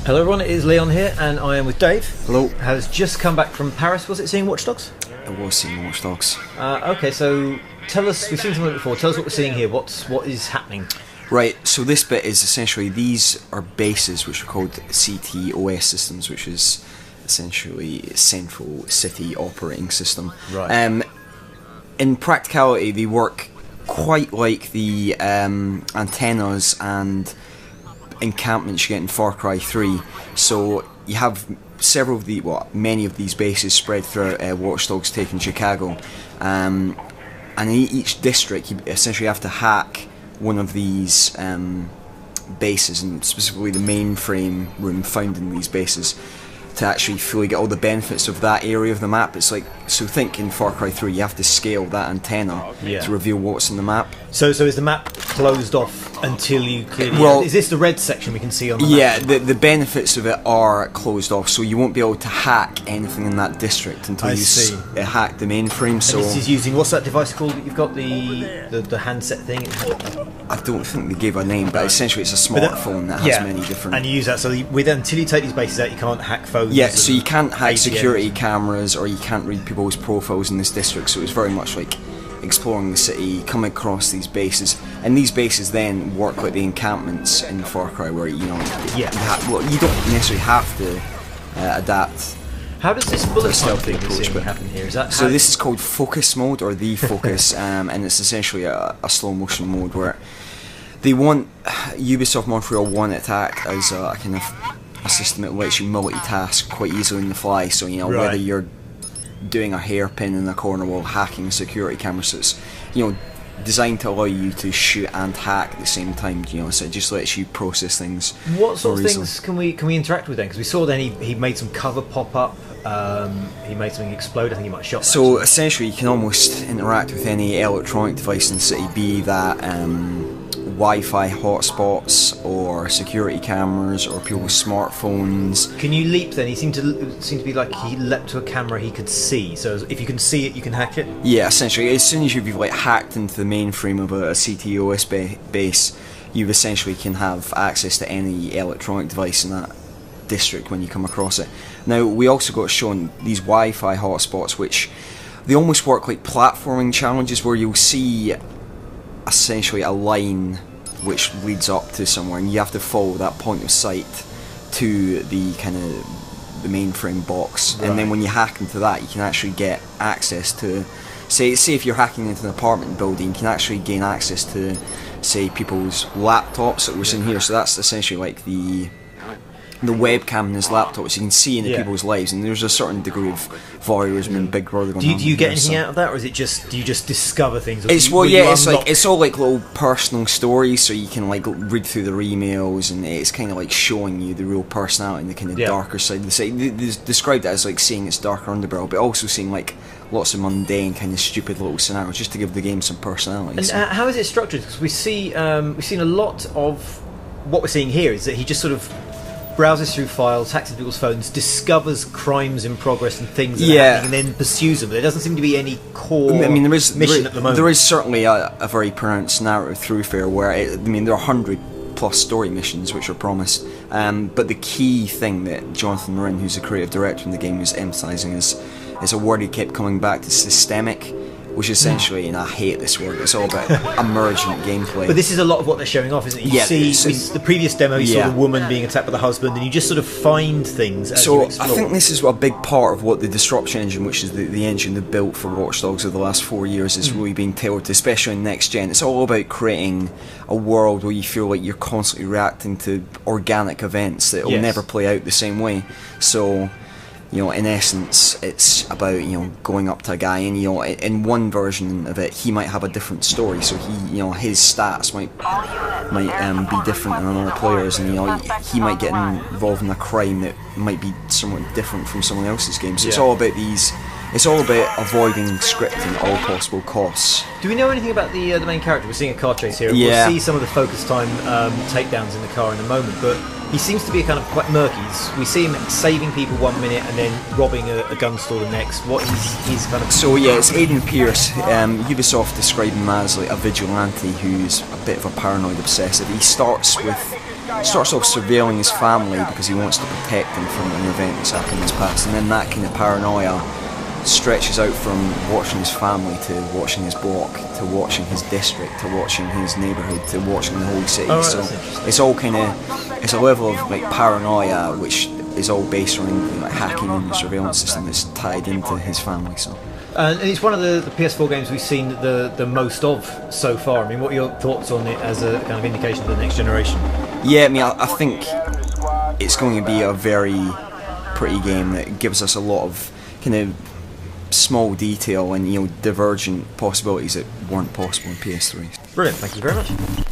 Hello everyone, it is Leon here and I am with Dave. Hello. Has just come back from Paris, was it, seeing Watch Dogs? I was seeing Watch Dogs. Okay, so tell us, we've seen something before, tell us what we're seeing here, what is happening? Right, so this bit is essentially, these are bases which are called CTOS Systems, which is essentially Central City Operating System. Right. In practicality, they work quite like the antennas and encampments you get in Far Cry 3. So you have many of these bases spread throughout Watch Dogs taking Chicago, and in each district you essentially have to hack one of these bases, and specifically the mainframe room found in these bases, to actually fully get all the benefits of that area of the map. It's like, so think in Far Cry 3 you have to scale that antenna to reveal what's in the map. So is the map closed off until you clearly... is this the red section we can see on the map? Yeah, the benefits of it are closed off, so you won't be able to hack anything in that district until you hack the mainframe. So this is using, what's that device called that you've got, the handset thing? I don't think they gave a name, but essentially it's a smartphone that has many different... And you use that, so until you take these bases out you can't hack phones. Yeah, so you can't hack security cameras, or you can't read people's profiles in this district, so it's very much like exploring the city, coming across these bases, and these bases then work like the encampments in Far Cry, where you don't necessarily have to adapt. How does this bullet time thing happen here? So this is called focus mode, or the focus, and it's essentially a slow motion mode where they want Ubisoft Montreal want it to act as a kind of a system that lets you multitask quite easily on the fly. So whether you're doing a hairpin in the corner while hacking a security camera, so it's designed to allow you to shoot and hack at the same time. So it just lets you process things. What sort of things can we interact with then? Because we saw then he made some cover pop up. He made something explode. I think he might have shot that. So essentially, you can almost interact with any electronic device in the city, be that Wi-Fi hotspots or security cameras or people's smartphones. Can you leap then? He seemed to be like he leapt to a camera he could see. So if you can see it, you can hack it. Yeah, essentially, as soon as you've hacked into the mainframe of a CTOS base, you essentially can have access to any electronic device in that district when you come across it. Now, we also got shown these Wi-Fi hotspots, which they almost work like platforming challenges, where you'll see essentially a line which leads up to somewhere, and you have to follow that point of sight to the kind of the mainframe box, and then when you hack into that, you can actually get access to, say if you're hacking into an apartment building, you can actually gain access to, say, people's laptops that we're seeing here. So that's essentially like the webcam in his laptop, so you can see into people's lives, and there's a certain degree of voyeurism and Big Brother going on. Do you get anything out of that, or is it just, do you just discover things? Or It's all like little personal stories, so you can read through their emails, and it's kind of like showing you the real personality and the kind of darker side of the site. They described it as like seeing its darker underbelly, but also seeing lots of mundane kind of stupid little scenarios, just to give the game some personality. And how is it structured? Because we've seen a lot of what we're seeing here is that he just sort of browses through files, hacks into people's phones, discovers crimes in progress and things that are happening, and then pursues them. There doesn't seem to be any core mission at the moment. There is certainly a very pronounced narrative thoroughfare where there are 100+ story missions which are promised, but the key thing that Jonathan Marin, who's the creative director in the game, was emphasising is a word he kept coming back to: systemic. Which essentially, and I hate this word, it's all about emergent gameplay. But this is a lot of what they're showing off, isn't it? You see, the previous demo, you saw the woman being attacked by the husband, and you just sort of find things as you explore. I think this is a big part of what the Disruption engine, which is the engine they built for Watch Dogs over the last 4 years, is really being tailored to, especially in next gen. It's all about creating a world where you feel like you're constantly reacting to organic events that will never play out the same way. So, in essence, it's about going up to a guy, and in one version of it, he might have a different story. So his stats might be different than another player's, and he might get involved in a crime that might be somewhat different from someone else's game. So it's all about It's all about avoiding scripting at all possible costs. Do we know anything about the main character? We're seeing a car chase here. We'll see some of the focus time takedowns in the car in a moment, but he seems to be kind of quite murky. We see him saving people 1 minute and then robbing a gun store the next. What is his kind of... So yeah, it's Aiden Pearce. Ubisoft described him as like a vigilante who's a bit of a paranoid obsessive. He starts with starts off surveilling his family because he wants to protect them from an event that's happened in his past, and then that kind of paranoia stretches out from watching his family to watching his block to watching his district to watching his neighbourhood to watching the whole city. Right, so it's all kind of, it's a level of like paranoia which is all based on like hacking and the surveillance system that's tied into his family. So. And it's one of the PS4 games we've seen the most of so far. I mean, what are your thoughts on it as a kind of indication of the next generation? Yeah, I mean, I think it's going to be a very pretty game that gives us a lot of kind of small detail and divergent possibilities that weren't possible in PS3. Brilliant, thank you very much.